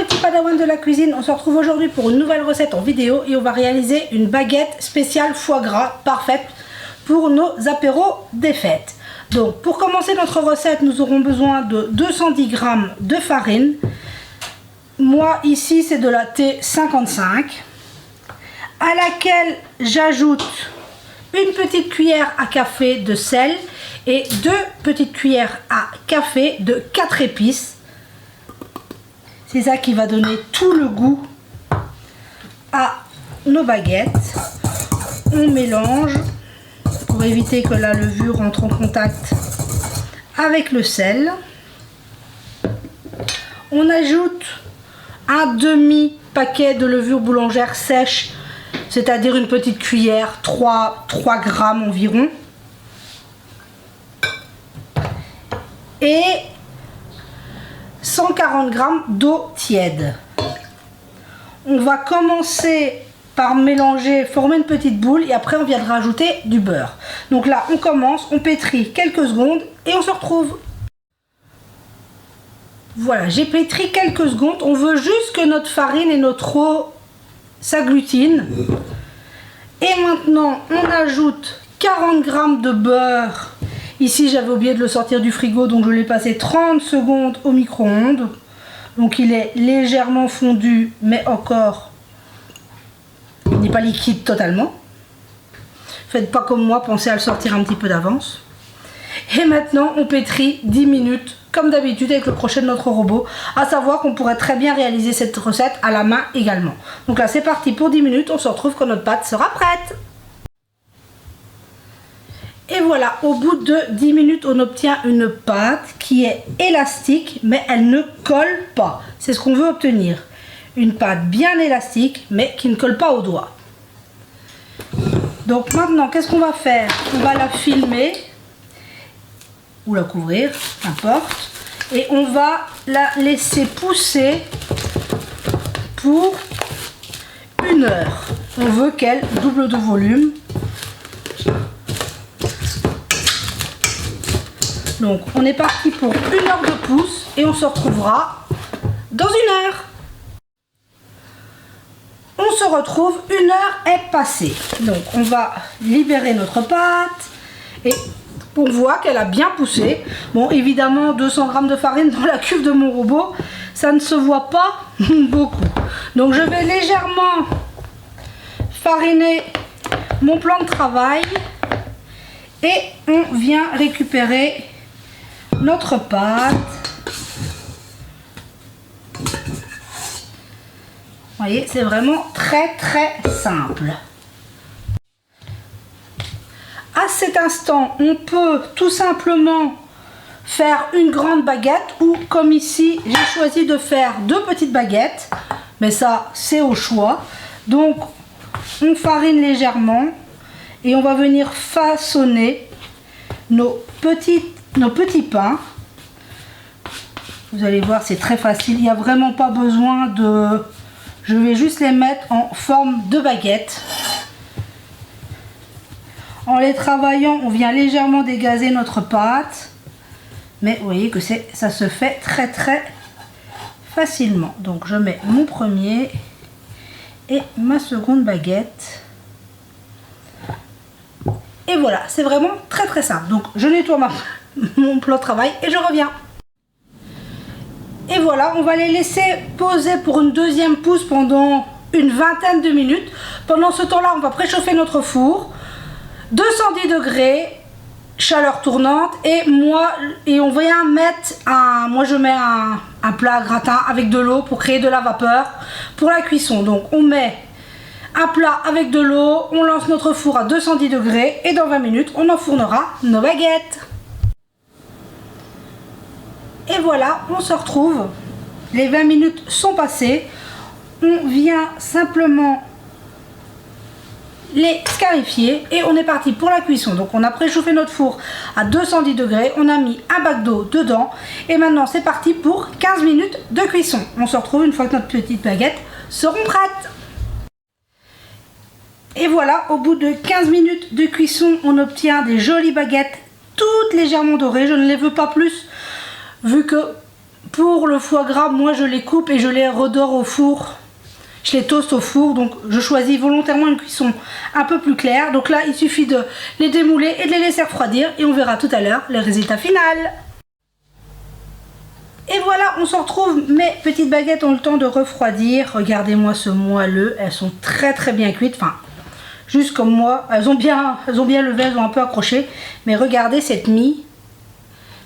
petits padawans de la cuisine, on se retrouve aujourd'hui pour une nouvelle recette en vidéo et on va réaliser une baguette spéciale foie gras parfaite pour nos apéros des fêtes. Donc pour commencer notre recette, nous aurons besoin de 210 g de farine. Moi ici c'est de la T55 à laquelle j'ajoute une petite cuillère à café de sel et 2 petites cuillères à café de 4 épices. C'est ça qui va donner tout le goût à nos baguettes. On mélange pour éviter que la levure entre en contact avec le sel. On ajoute un demi paquet de levure boulangère sèche, c'est-à-dire une petite cuillère, 3 grammes environ. Et 140 g d'eau tiède. On va commencer par mélanger, former une petite boule et après on viendra ajouter du beurre. Donc là on commence, on pétrit quelques secondes et on se retrouve. Voilà, j'ai pétri quelques secondes. On veut juste que notre farine et notre eau s'agglutinent. Et maintenant on ajoute 40 g de beurre. Ici j'avais oublié de le sortir du frigo, donc je l'ai passé 30 secondes au micro-ondes. Donc il est légèrement fondu, mais encore, il n'est pas liquide totalement. Faites pas comme moi, pensez à le sortir un petit peu d'avance. Et maintenant on pétrit 10 minutes, comme d'habitude avec le crochet de notre robot. À savoir qu'on pourrait très bien réaliser cette recette à la main également. Donc là c'est parti pour 10 minutes, on se retrouve quand notre pâte sera prête. Et voilà, au bout de 10 minutes, on obtient une pâte qui est élastique, mais elle ne colle pas. C'est ce qu'on veut obtenir. Une pâte bien élastique, mais qui ne colle pas aux doigts. Donc maintenant, qu'est-ce qu'on va faire? On va la filmer, ou la couvrir, n'importe. Et on va la laisser pousser pour 1 heure. On veut qu'elle double de volume. Donc on est parti pour 1 heure de pousse et on se retrouvera dans 1 heure. On se retrouve, 1 heure est passée. Donc on va libérer notre pâte et on voit qu'elle a bien poussé. Bon, évidemment 200 g de farine dans la cuve de mon robot, ça ne se voit pas beaucoup. Donc je vais légèrement fariner mon plan de travail et on vient récupérer notre pâte. Vous voyez, c'est vraiment très simple. À cet instant, on peut tout simplement faire une grande baguette ou comme ici, j'ai choisi de faire 2 petites baguettes, mais ça c'est au choix. Donc on farine légèrement et on va venir façonner nos petits pains. Vous allez voir, c'est très facile, il n'y a vraiment pas besoin de... Je vais juste les mettre en forme de baguette. En les travaillant, on vient légèrement dégazer notre pâte. Mais vous voyez que ça se fait très facilement. Donc je mets mon premier et ma seconde baguette. Et voilà, c'est vraiment très simple. Donc je nettoie mon plan de travail et je reviens. Et voilà, on va les laisser poser pour une deuxième pousse pendant une vingtaine de minutes. Pendant ce temps-là, on va préchauffer notre four. 210 degrés, chaleur tournante. Et on vient mettre moi je mets un plat à gratin avec de l'eau pour créer de la vapeur pour la cuisson. Donc on met un plat avec de l'eau, on lance notre four à 210 degrés et dans 20 minutes, on enfournera nos baguettes. Et voilà, on se retrouve. Les 20 minutes sont passées. On vient simplement les scarifier et on est parti pour la cuisson. Donc on a préchauffé notre four à 210 degrés, on a mis un bac d'eau dedans et maintenant c'est parti pour 15 minutes de cuisson. On se retrouve une fois que notre petite baguette seront prêtes. Et voilà, au bout de 15 minutes de cuisson, on obtient des jolies baguettes toutes légèrement dorées. Je ne les veux pas plus vu que Pour le foie gras, moi je les coupe et je les redore au four. Je les toast au four, donc je choisis volontairement une cuisson un peu plus claire. Donc là, il suffit de les démouler et de les laisser refroidir et on verra tout à l'heure le résultat final. Et voilà, on se retrouve. Mes petites baguettes ont le temps de refroidir. Regardez-moi ce moelleux, elles sont très bien cuites. Enfin, juste comme moi, elles ont bien levé, elles ont un peu accroché. Mais regardez cette mie.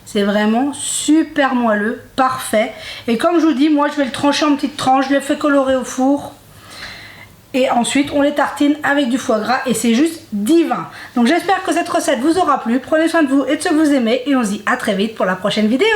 C'est vraiment super moelleux, parfait. Et comme je vous dis, moi je vais le trancher en petites tranches, je les fais colorer au four. Et ensuite on les tartine avec du foie gras et c'est juste divin. Donc j'espère que cette recette vous aura plu. Prenez soin de vous et de ce que vous aimez. Et on se dit à très vite pour la prochaine vidéo.